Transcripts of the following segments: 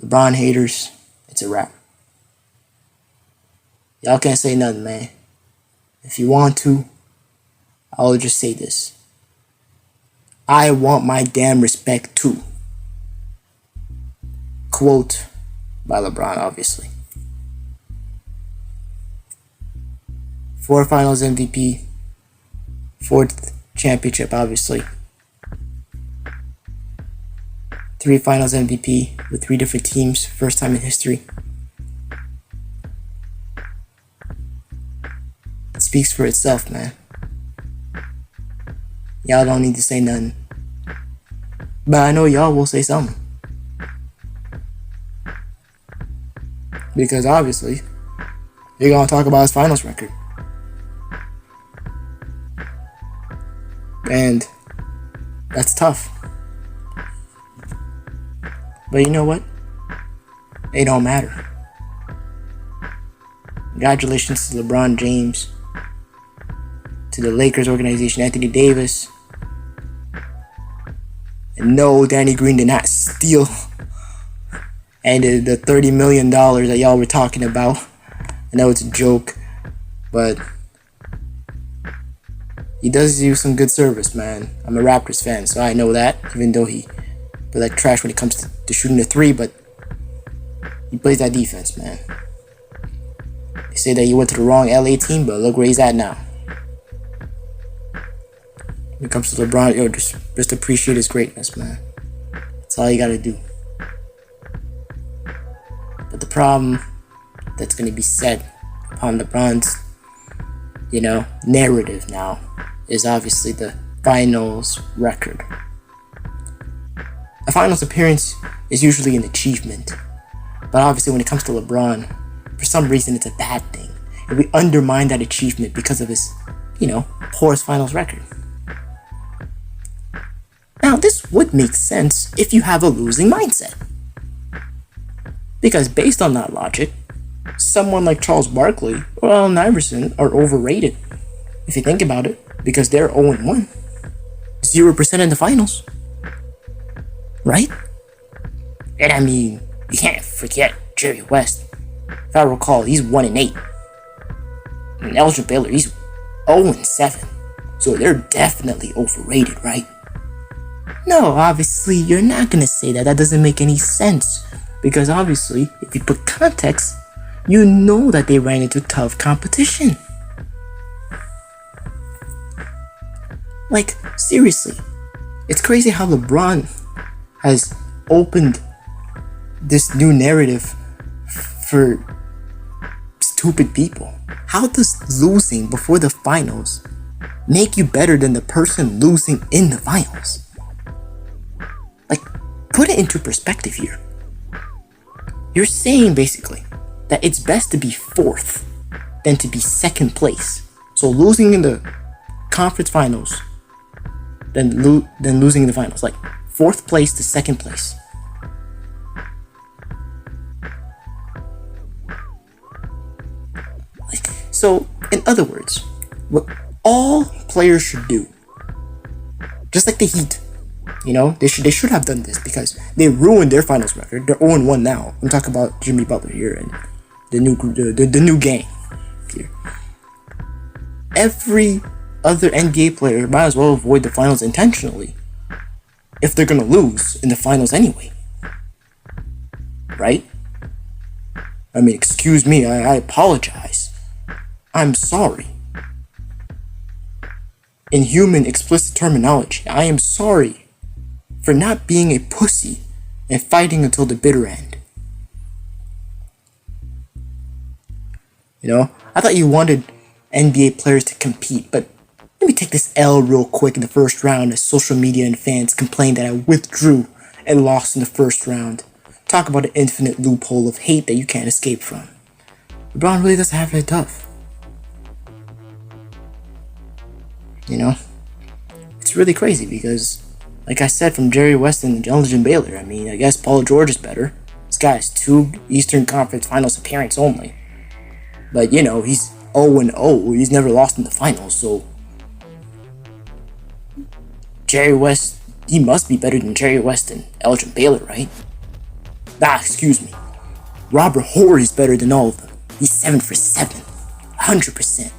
LeBron haters, it's a wrap. Y'all can't say nothing, man. If you want to, I'll just say this. I want my damn respect too. Quote by LeBron, obviously. 4 Finals MVP. 4th championship, obviously. 3 Finals MVP with 3 different teams. First time in history. It speaks for itself, man. Y'all don't need to say nothing. But I know y'all will say something. Because obviously, you're going to talk about his finals record. And that's tough. But you know what? It don't matter. Congratulations to LeBron James, to the Lakers organization, Anthony Davis. And no, Danny Green did not steal and the $30 million that y'all were talking about. I know it's a joke, but he does you some good service, man. I'm a Raptors fan, so I know that, even though he plays like trash when it comes to shooting the 3, but he plays that defense, man. They say that he went to the wrong LA team, but look where he's at now. When it comes to LeBron, yo, just appreciate his greatness, man. That's all you gotta do. But the problem that's gonna be said upon LeBron's, narrative now is obviously the finals record. A finals appearance is usually an achievement, but obviously when it comes to LeBron, for some reason it's a bad thing, and we undermine that achievement because of his, poorest finals record. Now, this would make sense if you have a losing mindset. Because based on that logic, someone like Charles Barkley or Allen Iverson are overrated. If you think about it, because they're 0-1. 0% in the finals. Right? And I mean, you can't forget Jerry West. If I recall, he's 1-8. And Elgin Baylor, he's 0-7. So they're definitely overrated, right? No, obviously, you're not gonna say that. That doesn't make any sense. Because obviously, if you put context, you know that they ran into tough competition. Like, seriously. It's crazy how LeBron has opened this new narrative for stupid people. How does losing before the finals make you better than the person losing in the finals? Like, put it into perspective here. You're saying basically that it's best to be 4th than to be 2nd place. So losing in the conference finals than losing in the finals. Like 4th place to 2nd place. So, in other words, what all players should do, just like the Heat, they should have done this because they ruined their finals record. They're 0-1 now. I'm talking about Jimmy Butler here and the new gang here. Every other NBA player might as well avoid the finals intentionally if they're gonna lose in the finals anyway. Right? I mean, excuse me, I apologize. I'm sorry. In human explicit terminology, I am sorry for not being a pussy and fighting until the bitter end. I thought you wanted NBA players to compete, but let me take this L real quick in the first round as social media and fans complain that I withdrew and lost in the first round. Talk about an infinite loophole of hate that you can't escape from. LeBron really doesn't have it tough. It's really crazy because, like I said, from Jerry West and Elgin Baylor, I mean, I guess Paul George is better. This guy has 2 Eastern Conference Finals appearances only. But, he's 0-0. He's never lost in the finals, so Jerry West, he must be better than Jerry West and Elgin Baylor, right? Excuse me. Robert Horry is better than all of them. He's 7 for 7. 100%.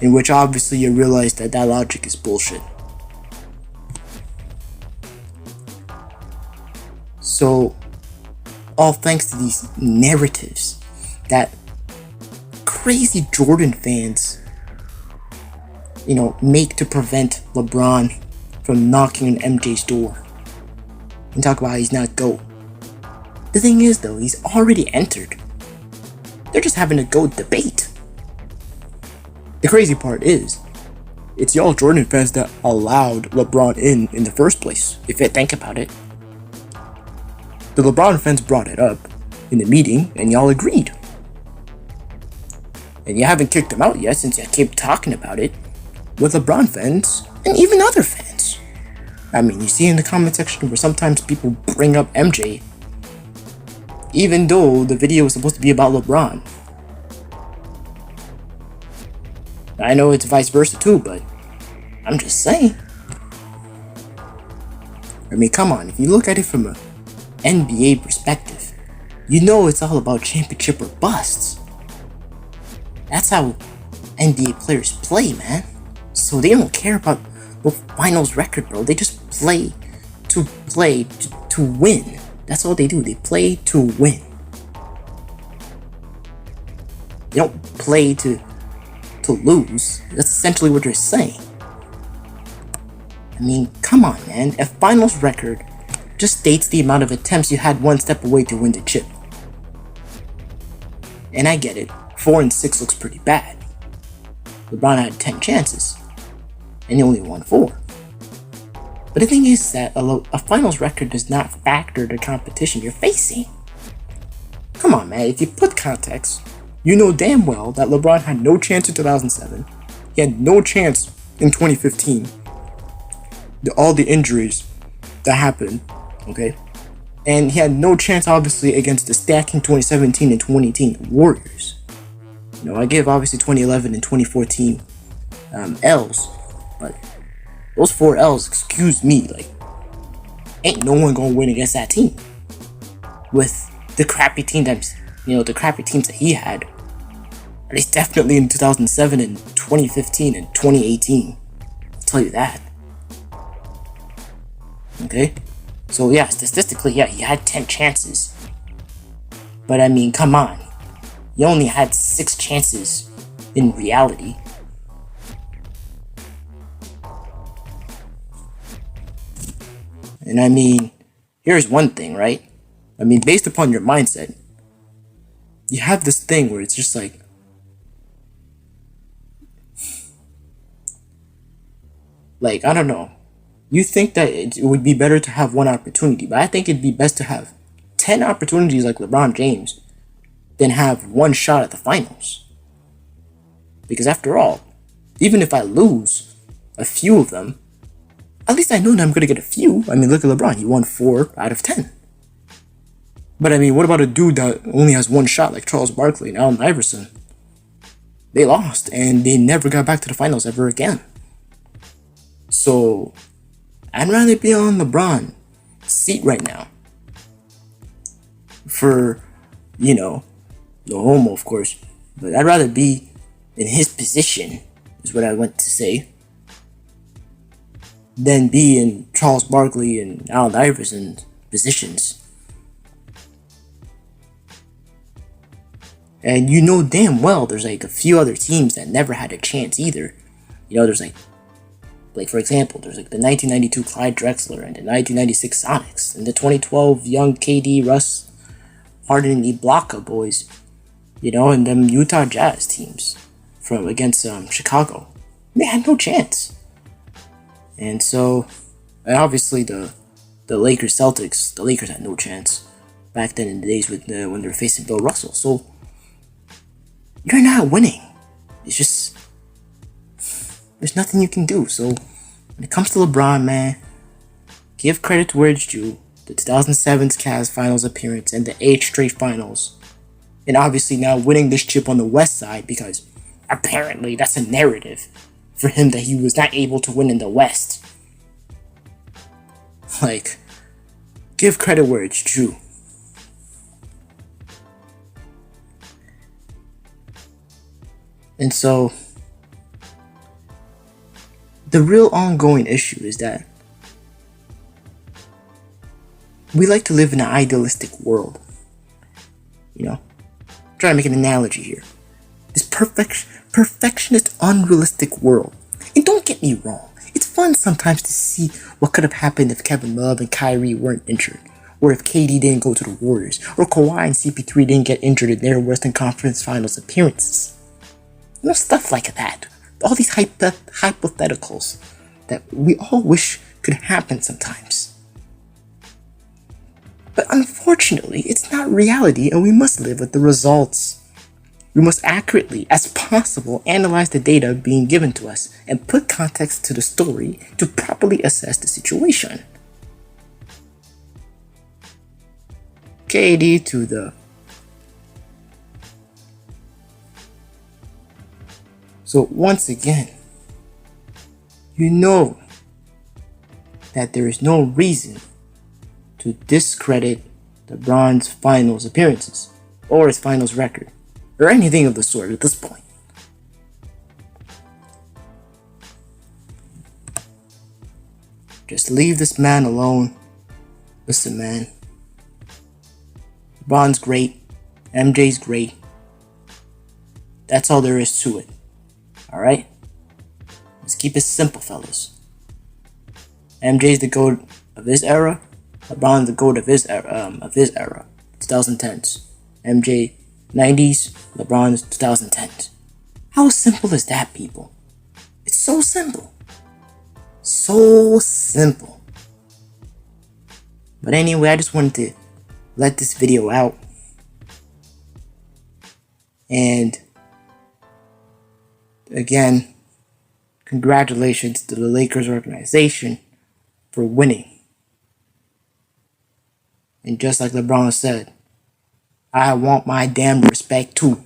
In which obviously you realize that logic is bullshit. So, all thanks to these narratives that crazy Jordan fans, make to prevent LeBron from knocking on MJ's door and talk about how he's not GOAT. The thing is, though, he's already entered. They're just having a GOAT debate. The crazy part is, it's y'all Jordan fans that allowed LeBron in the first place, if you think about it. The LeBron fans brought it up in the meeting, and y'all agreed. And you haven't kicked him out yet since you keep talking about it with LeBron fans and even other fans. I mean, you see in the comment section where sometimes people bring up MJ, even though the video was supposed to be about LeBron. I know it's vice versa too, but I'm just saying. I mean, come on, if you look at it from a NBA perspective, it's all about championship or busts. That's how NBA players play, man. So they don't care about the finals record, bro. They just play to win. That's all they do. They play to win. They don't play to lose. That's essentially what they're saying. I mean, come on, man. A finals record just states the amount of attempts you had one step away to win the chip. And I get it. 4 and 6 looks pretty bad. LeBron had 10 chances, and he only won 4. But the thing is that a finals record does not factor the competition you're facing. Come on, man. If you put context, you know damn well that LeBron had no chance in 2007. He had no chance in 2015. All the injuries that happened, okay? And he had no chance, obviously, against the stacking 2017 and 2018 Warriors. I give, obviously, 2011 and 2014 L's. But those 4 L's, excuse me, ain't no one gonna win against that team. With the crappy teams that he had. At least definitely in 2007 and 2015 and 2018. I'll tell you that. Okay? So yeah, statistically, he had 10 chances. But I mean, come on. You only had 6 chances in reality. And I mean, here's one thing, right? I mean, based upon your mindset, you have this thing where it's just I don't know. You think that it would be better to have one opportunity, but I think it'd be best to have 10 opportunities like LeBron James than have one shot at the finals. Because after all, even if I lose a few of them, at least I know that I'm going to get a few. I mean, look at LeBron. He won 4 out of 10. But I mean, what about a dude that only has one shot like Charles Barkley and Allen Iverson? They lost, and they never got back to the finals ever again. So, I'd rather be on LeBron's seat right now. For, no homo, of course. But I'd rather be in his position, is what I went to say, than be in Charles Barkley and Allen Iverson's positions. And you know damn well there's a few other teams that never had a chance either. There's for example, there's the 1992 Clyde Drexler and the 1996 Sonics and the 2012 young KD, Russ, Harden, and Ibaka boys, and them Utah Jazz teams against Chicago. They had no chance. And so, and obviously the Lakers Celtics, the Lakers had no chance back then in the days when they were facing Bill Russell. So you're not winning. It's just there's nothing you can do. So when it comes to LeBron, man, give credit to where it's due. The 2007's Cavs finals appearance and the 8th straight finals. And obviously now winning this chip on the West side because apparently that's a narrative for him that he was not able to win in the West. Give credit where it's due. And so, the real ongoing issue is that we like to live in an idealistic world. You know, I'm trying to make an analogy here. This perfectionist, unrealistic world. And don't get me wrong, it's fun sometimes to see what could have happened if Kevin Love and Kyrie weren't injured, or if KD didn't go to the Warriors, or Kawhi and CP3 didn't get injured in their Western Conference Finals appearances. You know, stuff like that. All these hypotheticals that we all wish could happen sometimes. But unfortunately, it's not reality, and we must live with the results. We must accurately, as possible, analyze the data being given to us and put context to the story to properly assess the situation. KD to the... So once again, you know that there is no reason to discredit LeBron's finals appearances or his finals record or anything of the sort at this point. Just leave this man alone. Listen, man. LeBron's great. MJ's great. That's all there is to it. Alright? Let's keep it simple, fellas. MJ's the GOAT of his era. LeBron's the GOAT of his era. 2010s. MJ 90s. LeBron's 2010s. How simple is that, people? It's so simple. So simple. But anyway, I just wanted to let this video out. And again, congratulations to the Lakers organization for winning. And just like LeBron said, I want my damn respect too.